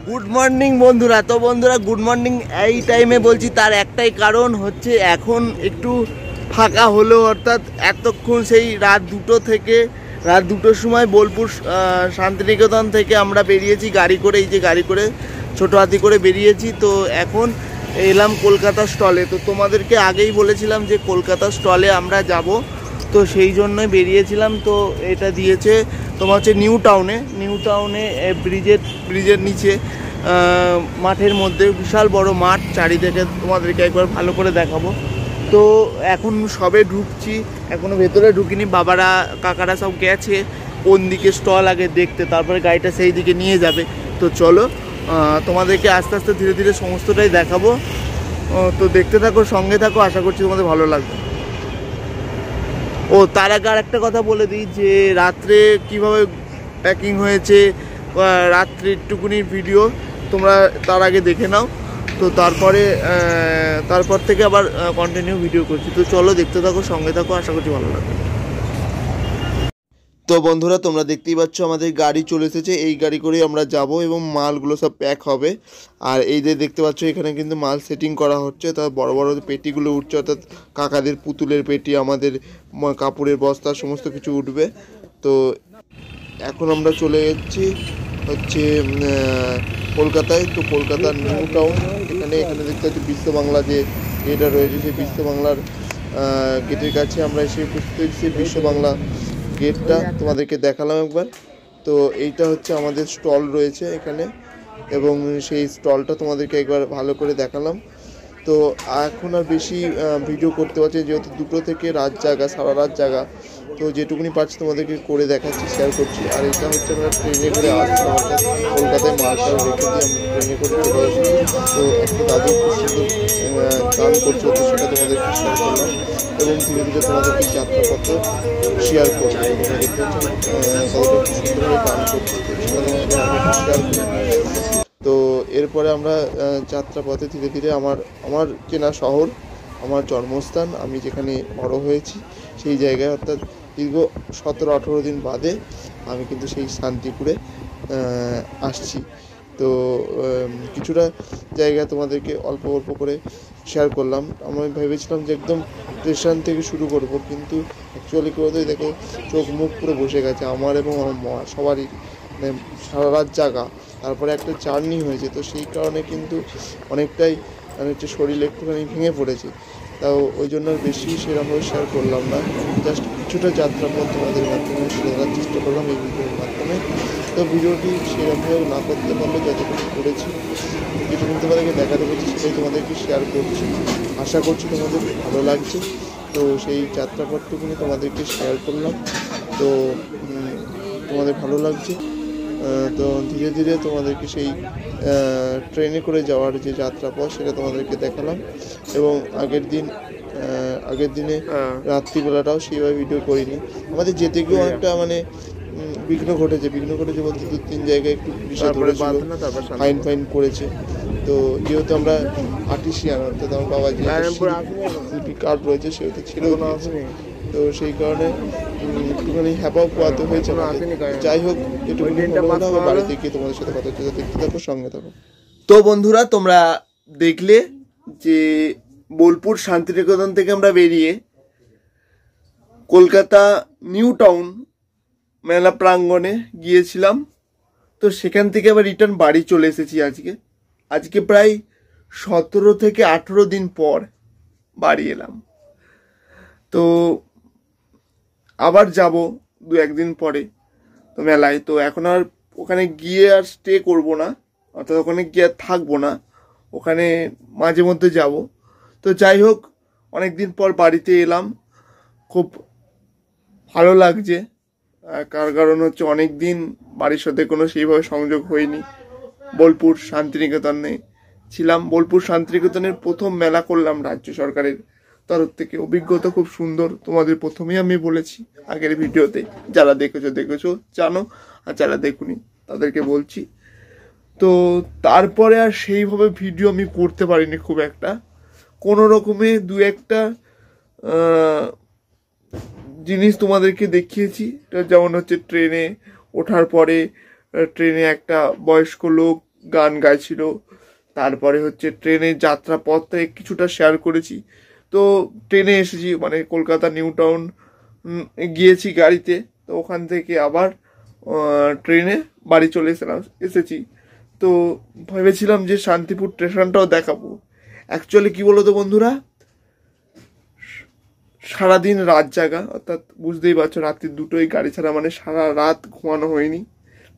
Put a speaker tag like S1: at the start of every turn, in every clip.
S1: Good morning বন্ধুরা। তো বন্ধুরা গুড মর্নিং এই টাইমে বলছি, তার একটাই কারণ হচ্ছে এখন একটু ফাঁকা হলো, অর্থাৎ এতক্ষণ সেই রাত দুটোর সময় বোলপুর শান্তিনিকেতন থেকে আমরা বেরিয়েছি গাড়ি করে, এই যে গাড়ি করে ছোটো হাতি করে বেরিয়েছি। তো এখন এলাম কলকাতা স্টলে। তো তোমাদেরকে আগেই বলেছিলাম যে কলকাতা স্টলে আমরা যাব, তো সেই জন্যই বেরিয়েছিলাম। তো এটা দিয়েছে তোমার হচ্ছে নিউ টাউনে ব্রিজের নিচে মাঠের মধ্যে বিশাল বড় মাঠ, চারিদিকে তোমাদেরকে একবার ভালো করে দেখাবো। তো এখন সবে ঢুকছি, এখনও ভেতরে ঢুকিনি, বাবারা কাকারা সব গেছে কোন দিকে স্টল আগে দেখতে, তারপরে গাড়িটা সেই দিকে নিয়ে যাবে। তো চলো তোমাদেরকে আস্তে আস্তে ধীরে ধীরে সমস্তটাই দেখাবো। তো দেখতে থাকো, সঙ্গে থাকো, আশা করছি তোমাদের ভালো লাগবে। ও তার আগে আর একটা কথা বলে দিই যে রাত্রে কিভাবে প্যাকিং হয়েছে, রাত্রির টুকুনির ভিডিও তোমরা তার আগে দেখে নাও। তো তারপর থেকে আবার কন্টিনিউ ভিডিও করছি। তো চলো দেখতে থাকো, সঙ্গে থাকো, আশা করছি ভালো লাগবে। তো বন্ধুরা তোমরা দেখতেই পাচ্ছ আমাদের গাড়ি চলে এসেছে, এই গাড়ি করেই আমরা যাব এবং মালগুলো সব প্যাক হবে। আর এই যে দেখতে পাচ্ছ এখানে কিন্তু মাল সেটিং করা হচ্ছে, তার বড় বড় পেটিগুলো উঠছে, অর্থাৎ কাকাদের পুতুলের পেটি, আমাদের কাপড়ের বস্তা, সমস্ত কিছু উঠবে। তো এখন আমরা চলে যাচ্ছি হচ্ছে কলকাতায়। তো কলকাতার নিউ টাউন, এখানে দেখতে পাচ্ছি বিশ্ব বাংলা যে এটা রয়েছে, সেই বিশ্ব বাংলার গেটের কাছে আমরা এসে উপস্থিত হয়েছি। বিশ্ব বাংলা গেটটা তোমাদেরকে দেখালাম একবার। তো এইটা হচ্ছে আমাদের স্টল রয়েছে এখানে, এবং সেই স্টলটা তোমাদেরকে একবার ভালো করে দেখালাম। তো এখন আর বেশি ভিডিও করতে পারছি, যেহেতু দুটো থেকে সারা রাত জায়গা। তো যেটুকুনি পারছি তোমাদেরকে করে দেখাচ্ছি, শেয়ার করছি। আর এটা হচ্ছে আমরা ট্রেনে করে আসছি, কলকাতায় মালটা রেখে দিয়ে আমরা ট্রেনে করে চলে আসছি। তো একটা দাদু খুব সুন্দর গান করছে, তো সেটা তোমাদেরকে শেয়ার করলাম, এবং ধীরে ধীরে তোমাদেরকে যাত্রাপত্র শেয়ার করবো। তোমরা দেখতে পাচ্ছ দাদুটা খুব সুন্দরভাবে গান করছে, সেটা তোমাদেরকে শেয়ার করবো। তো এরপরে আমরা যাত্রাপথে ধীরে ধীরে আমার চেনা শহর, আমার জন্মস্থান, আমি যেখানে বড় হয়েছি সেই জায়গায়, অর্থাৎ দীর্ঘ 17-18 দিন বাদে আমি কিন্তু সেই শান্তিপুরে আসছি। তো কিছুটা জায়গা তোমাদেরকে অল্প অল্প করে শেয়ার করলাম। আমি ভেবেছিলাম যে একদম স্টেশন থেকে শুরু করব, কিন্তু অ্যাকচুয়ালি কি বলতো, দেখো চোখ মুখ পুরো বসে গেছে আমার এবং আমার মা সবারই, মানে সারা রাত জাগা, তারপরে একটা জার্নি হয়েছে। তো সেই কারণে কিন্তু অনেকটাই মানে হচ্ছে শরীর একটুখানি ভেঙে পড়েছে। তাও ওই জন্য বেশি সেরকমভাবে শেয়ার করলাম না, জাস্ট কিছুটা যাত্রাপথ তোমাদের মাধ্যমে তুলে ধরার চেষ্টা করলাম এই ভিডিওর মাধ্যমে। তো ভিডিওটি সেরকমভাবে না করতে পারলে যতটুকু করেছি, যেটুকু তোমাদেরকে দেখাতে পেরেছি সেটাই তোমাদেরকে শেয়ার করছি, আশা করছি তোমাদের ভালো লাগছে। তো সেই যাত্রাপথটুকুনি তোমাদেরকে শেয়ার করলাম। তো তোমাদের ভালো লাগছে। তো ধীরে ধীরে তোমাদেরকে সেই ট্রেনে করে যাওয়ার যে যাত্রাপথ সেটা তোমাদেরকে দেখালাম, এবং আগের দিনে রাত্রিবেলাটাও সেইভাবে ভিডিও করিনি। আমাদের যেতে গিয়েও অনেকটা মানে বিঘ্ন ঘটেছে বলতে 2-3 জায়গায় একটু পুলিশে ধরেছিল, ফাইন করেছে। তো যেহেতু আমরা আর্টিসিয়ান, অর্থাৎ আমার বাবা যে শিল্পী কার্ড রয়েছে সেহেতু ছিল, তো সেই কারণে একটুখানি হ্যাপাও পোয়াতে হয়েছে। যাই হোক, একটুখানি বাড়িতে গিয়ে তোমাদের সাথে কথা হচ্ছে, দেখতে থাকো, সঙ্গে থাকো। তো বন্ধুরা তোমরা দেখলে যে বোলপুর শান্তিনিকেতন থেকে আমরা বেরিয়ে কলকাতা নিউ টাউন মেলা প্রাঙ্গণে গিয়েছিলাম। তো সেখান থেকে আবার রিটার্ন বাড়ি চলে এসেছি আজকে প্রায় 17 থেকে 18 দিন পর বাড়ি এলাম। তো আবার যাব 2-1 দিন পরে তো মেলায়। তো এখন আর ওখানে গিয়ে আর স্টে করব না, অর্থাৎ ওখানে গিয়ে আর থাকবো না, ওখানে মাঝে মধ্যে যাব। তো যাই হোক, অনেক দিন পর বাড়িতে এলাম, খুব ভালো লাগছে। কারণ হচ্ছে অনেক দিন বাড়ির সাথে কোনো সেইভাবে সংযোগ হয়নি। বোলপুর শান্তিনিকেতনে ছিলাম, বোলপুর শান্তিনিকেতনের প্রথম মেলা করলাম রাজ্য সরকারের তরফ থেকে, অভিজ্ঞতা খুব সুন্দর। তোমাদের প্রথমেই আমি বলেছি আগের ভিডিওতে, যারা দেখেছো জানো, আর যারা দেখুনি তাদেরকে বলছি। তো তারপরে আর সেইভাবে ভিডিও আমি করতে পারিনি খুব একটা, কোনো রকমে 2-1টা জিনিস তোমাদেরকে দেখিয়েছি। যেমন হচ্ছে ট্রেনে ওঠার পরে ট্রেনে একটা বয়স্ক লোক গান গাইছিল। তারপরে হচ্ছে ট্রেনের যাত্রাপথে কিছুটা শেয়ার করেছি। তো ট্রেনে এসেছি, মানে কলকাতা নিউ টাউন গিয়েছি গাড়িতে, তো ওখান থেকে আবার ট্রেনে বাড়ি চলে এসেছি। তো ভেবেছিলাম যে শান্তিপুর স্টেশনটাও দেখাবো। অ্যাকচুয়ালি কি বলো তো বন্ধুরা, সারাদিন রাত জাগা, অর্থাৎ বুঝতেই পারছো রাত্রি 2টোয় গাড়ি ছাড়া, মানে সারা রাত ঘুমানো হয়নি।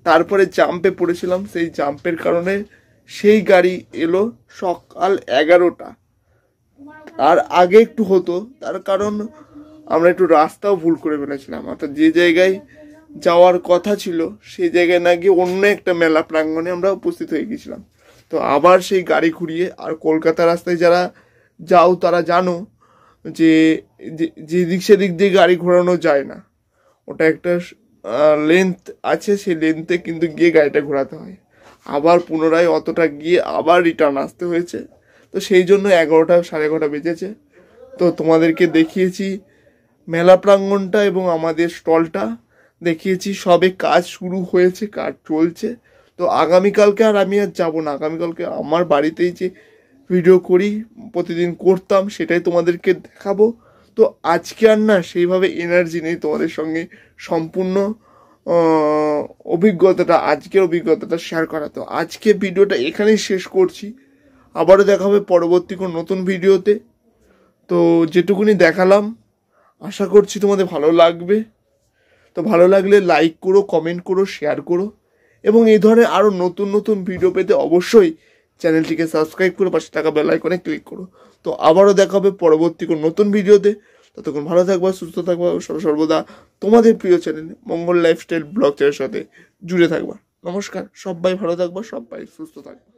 S1: তারপরে জাম্পে পড়েছিলাম, সেই জাম্পের কারণে সেই গাড়ি এলো সকাল 11টা। আর আগে একটু হতো, তার কারণ আমরা একটু রাস্তাও ভুল করে ফেলেছিলাম, অর্থাৎ যে জায়গায় যাওয়ার কথা ছিল সেই জায়গায় না গিয়ে অন্য একটা মেলা প্রাঙ্গণে আমরা উপস্থিত হয়ে গেছিলাম। তো আবার সেই গাড়ি ঘুরিয়ে, আর কলকাতা রাস্তায় যারা যাও তারা জানো যে যেদিক সেদিক দিয়ে গাড়ি ঘোরানো যায় না, ওটা একটা লেন্থ আছে, সেই লেন্থে কিন্তু গিয়ে গাড়িটা ঘোরাতে হয়। আবার পুনরায় অতটা গিয়ে আবার রিটার্ন আসতে হয়েছে। তো সেই জন্য 11টা 11:30 বেজেছে। তো তোমাদেরকে দেখিয়েছি মেলা প্রাঙ্গণটা এবং আমাদের স্টলটা দেখিয়েছি। সবে কাজ শুরু হয়েছে, কাজ চলছে। তো আগামীকালকে আর আমি আর যাবো না, আগামীকালকে আমার বাড়িতেই যে ভিডিও করি, প্রতিদিন করতাম, সেটাই তোমাদেরকে দেখাবো। তো আজকে আর না সেইভাবে এনার্জি নেই তোমাদের সঙ্গে সম্পূর্ণ আজকের অভিজ্ঞতাটা শেয়ার করা। তো আজকে ভিডিওটা এখানেই শেষ করছি, আবারও দেখা হবে পরবর্তী কোনো নতুন ভিডিওতে। তো যেটুকুনি দেখালাম আশা করছি তোমাদের ভালো লাগবে। তো ভালো লাগলে লাইক করো, কমেন্ট করো, শেয়ার করো, এবং এই ধরনের আরও নতুন নতুন ভিডিও পেতে অবশ্যই চ্যানেলটিকে সাবস্ক্রাইব করে পাশে থাকা বেল আইকনে ক্লিক করো। তো আবারও দেখা হবে পরবর্তী কোনো নতুন ভিডিওতে। ততক্ষণ ভালো থাকবা, সুস্থ থাকবা, সর্বদা তোমাদের প্রিয় চ্যানেল মঙ্গল লাইফস্টাইল ব্লগ চ্যানেলের সাথে জুড়ে থাকবা। নমস্কার, সবাই ভালো থাকবা, সবাই সুস্থ থাকবা।